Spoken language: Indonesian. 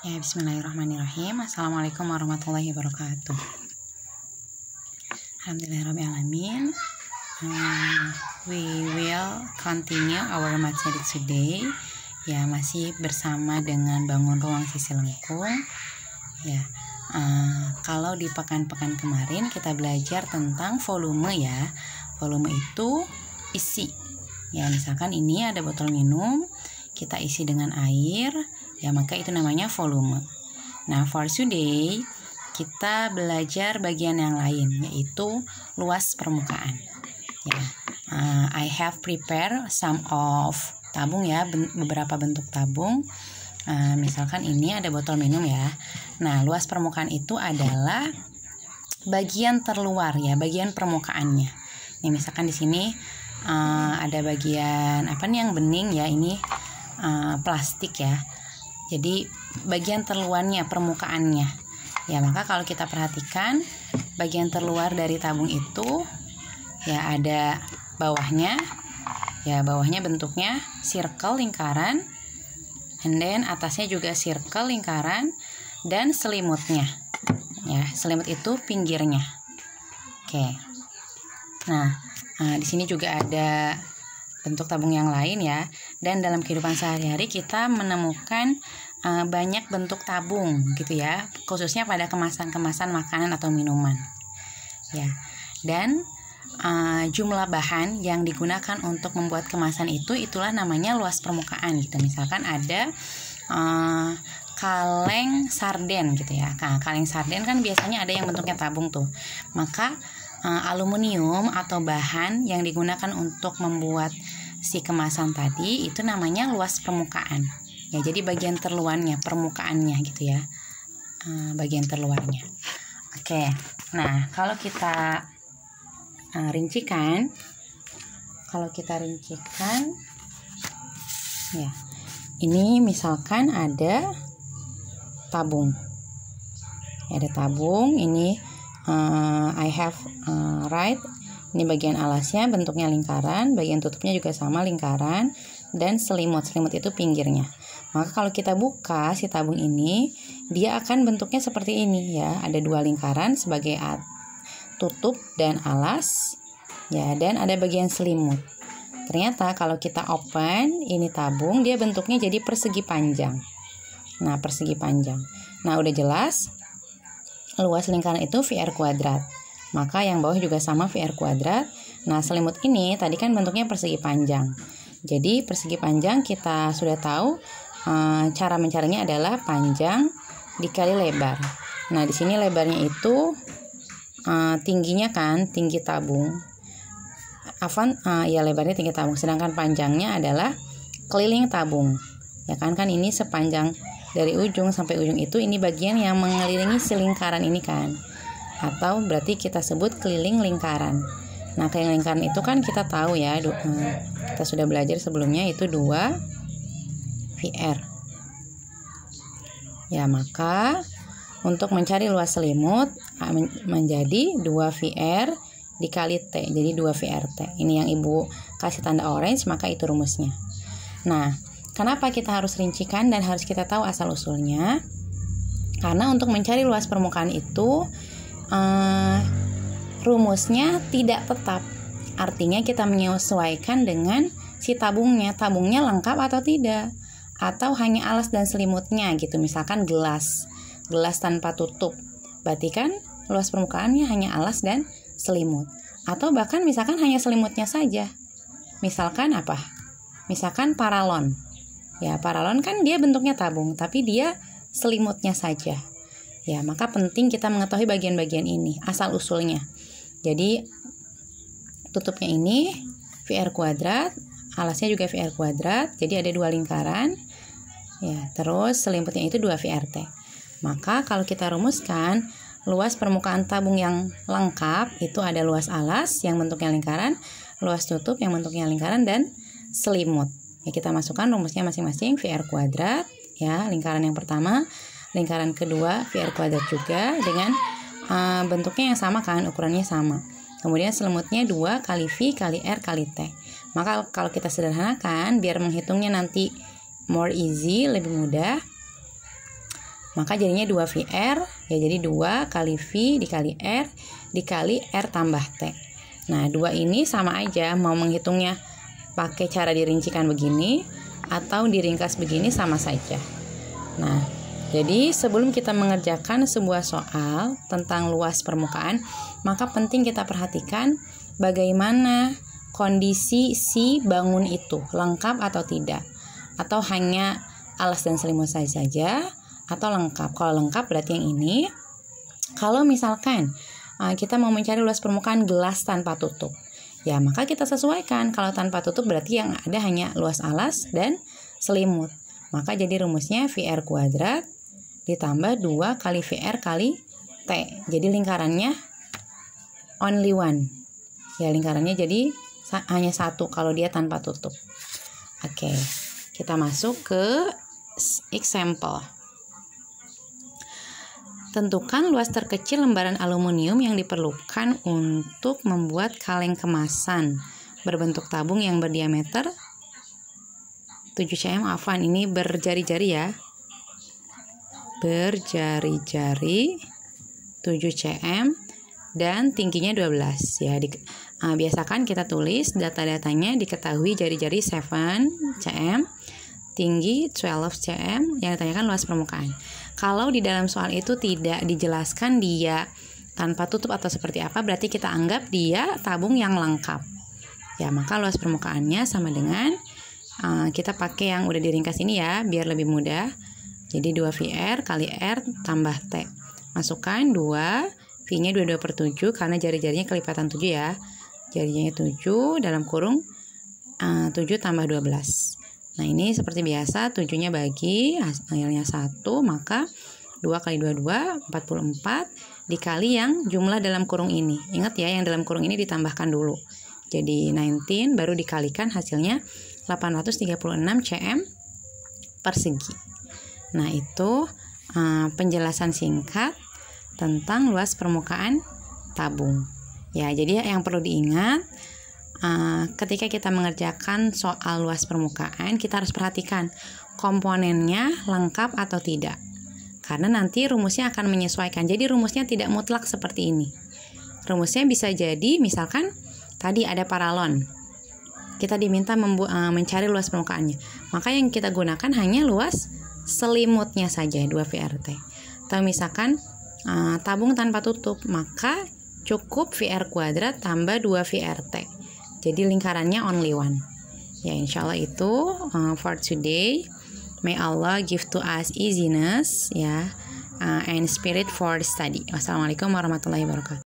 Ya, bismillahirrahmanirrahim. Assalamualaikum warahmatullahi wabarakatuh. Alhamdulillahirrahmanirrahim. We will continue our materi today. Ya, masih bersama dengan bangun ruang sisi lengkung. Ya, kalau di pekan-pekan kemarin kita belajar tentang volume ya. Volume itu isi. Ya, misalkan ini ada botol minum, kita isi dengan air. Ya, maka itu namanya volume. Nah, for today kita belajar bagian yang lain, yaitu luas permukaan. Ya, I have prepared some of tabung ya, beberapa bentuk tabung. Misalkan ini ada botol minum ya. Nah, luas permukaan itu adalah bagian terluar ya, bagian permukaannya. Nih, misalkan di sini ada bagian apa nih yang bening ya, ini plastik ya. Jadi bagian terluarnya, permukaannya. Ya, maka kalau kita perhatikan bagian terluar dari tabung itu ya ada bawahnya. Ya, bawahnya bentuknya circle, lingkaran. And then atasnya juga circle, lingkaran, dan selimutnya. Ya, selimut itu pinggirnya. Oke. Nah, di sini juga ada bentuk tabung yang lain ya. Dan dalam kehidupan sehari-hari kita menemukan banyak bentuk tabung gitu ya, khususnya pada kemasan-kemasan makanan atau minuman. Ya. Dan jumlah bahan yang digunakan untuk membuat kemasan itulah namanya luas permukaan gitu. Misalkan ada kaleng sarden gitu ya. Nah, kaleng sarden kan biasanya ada yang bentuknya tabung tuh. Maka aluminium atau bahan yang digunakan untuk membuat si kemasan tadi itu namanya luas permukaan. Ya, jadi bagian terluarnya, permukaannya gitu ya. Bagian terluarnya. Oke. Nah, kalau kita rincikan ya. Ini misalkan ada tabung. Ya, ada tabung, ini I have right. Ini bagian alasnya bentuknya lingkaran, bagian tutupnya juga sama lingkaran, dan selimut itu pinggirnya. Maka kalau kita buka si tabung ini, dia akan bentuknya seperti ini ya. Ada dua lingkaran sebagai tutup dan alas ya, dan ada bagian selimut. Ternyata kalau kita open ini tabung, dia bentuknya jadi persegi panjang. Nah, persegi panjang. Nah, udah jelas luas lingkaran itu VR kuadrat. Maka yang bawah juga sama VR kuadrat. Nah, selimut ini tadi kan bentuknya persegi panjang. Jadi persegi panjang kita sudah tahu cara mencarinya adalah panjang dikali lebar. Nah, di sini lebarnya itu tingginya kan tinggi tabung. Ya, lebarnya tinggi tabung. Sedangkan panjangnya adalah keliling tabung. Ya kan ini sepanjang dari ujung sampai ujung itu, ini bagian yang mengelilingi si lingkaran ini kan. Atau berarti kita sebut keliling lingkaran. Nah, keliling lingkaran itu kan kita tahu ya, kita sudah belajar sebelumnya itu 2 VR. Ya, maka untuk mencari luas selimut menjadi 2 VR dikali T, jadi 2 VRT. Ini yang Ibu kasih tanda orange, maka itu rumusnya. Nah, kenapa kita harus rincikan dan harus kita tahu asal-usulnya? Karena untuk mencari luas permukaan itu rumusnya tidak tetap. Artinya kita menyesuaikan dengan si tabungnya. Tabungnya lengkap atau tidak, atau hanya alas dan selimutnya gitu. Misalkan gelas tanpa tutup, berarti kan luas permukaannya hanya alas dan selimut. Atau bahkan misalkan hanya selimutnya saja. Misalkan apa? Misalkan paralon. Ya, paralon kan dia bentuknya tabung, tapi dia selimutnya saja. Ya, maka penting kita mengetahui bagian-bagian ini, asal-usulnya. Jadi, tutupnya ini VR kuadrat, alasnya juga VR kuadrat, jadi ada 2 lingkaran. Ya, terus selimutnya itu 2 VRT. Maka kalau kita rumuskan, luas permukaan tabung yang lengkap itu ada luas alas yang bentuknya lingkaran, luas tutup yang bentuknya lingkaran, dan selimut. Ya, kita masukkan rumusnya masing-masing VR kuadrat, ya, lingkaran yang pertama, lingkaran kedua VR kuadrat juga dengan bentuknya yang sama kan, ukurannya sama. Kemudian selimutnya 2 kali V kali R kali T. Maka kalau kita sederhanakan biar menghitungnya nanti more easy, lebih mudah, Maka jadinya 2 VR, ya jadi 2 kali V dikali R dikali R tambah T. Nah, 2 ini sama aja, mau menghitungnya pakai cara dirincikan begini atau diringkas begini sama saja. Nah, jadi sebelum kita mengerjakan sebuah soal tentang luas permukaan, maka penting kita perhatikan bagaimana kondisi si bangun itu, lengkap atau tidak, atau hanya alas dan selimut saja, atau lengkap. Kalau lengkap berarti yang ini. Kalau misalkan kita mau mencari luas permukaan gelas tanpa tutup, ya maka kita sesuaikan. Kalau tanpa tutup berarti yang ada hanya luas alas dan selimut. Maka jadi rumusnya VR kuadrat ditambah 2 kali VR kali T. Jadi lingkarannya only one. Ya, lingkarannya jadi hanya 1 kalau dia tanpa tutup. Oke, kita masuk ke example. Tentukan luas terkecil lembaran aluminium yang diperlukan untuk membuat kaleng kemasan berbentuk tabung yang berdiameter 7 cm. Afwan, ini berjari-jari ya. Berjari-jari 7 cm dan tingginya 12 ya. Biasakan kita tulis data-datanya, diketahui jari-jari 7 cm, tinggi 12 cm, yang ditanyakan luas permukaan. Kalau di dalam soal itu tidak dijelaskan dia tanpa tutup atau seperti apa, berarti kita anggap dia tabung yang lengkap. Ya, maka luas permukaannya sama dengan kita pakai yang udah diringkas ini ya, biar lebih mudah. Jadi 2 VR kali R tambah T. Masukkan 2, V-nya 22/7 karena jari-jarinya kelipatan 7 ya. Jarinya 7 dalam kurung 7 tambah 12. Nah, ini seperti biasa 7-nya bagi, hasilnya 1, maka 2 kali 22, 44, dikali yang jumlah dalam kurung ini. Ingat ya, yang dalam kurung ini ditambahkan dulu. Jadi 19, baru dikalikan hasilnya 836 cm persegi. Nah, itu penjelasan singkat tentang luas permukaan tabung. Ya, jadi yang perlu diingat, ketika kita mengerjakan soal luas permukaan, kita harus perhatikan komponennya lengkap atau tidak. Karena nanti rumusnya akan menyesuaikan. Jadi rumusnya tidak mutlak seperti ini. Rumusnya bisa jadi, misalkan tadi ada paralon. Kita diminta mencari luas permukaannya. Maka yang kita gunakan hanya luas selimutnya saja, 2 VRT. Atau misalkan tabung tanpa tutup, maka cukup VR kuadrat tambah 2 VRT. Jadi lingkarannya only one. Ya, insya Allah itu for today. May Allah give to us easiness ya, and spirit for study. Wassalamualaikum warahmatullahi wabarakatuh.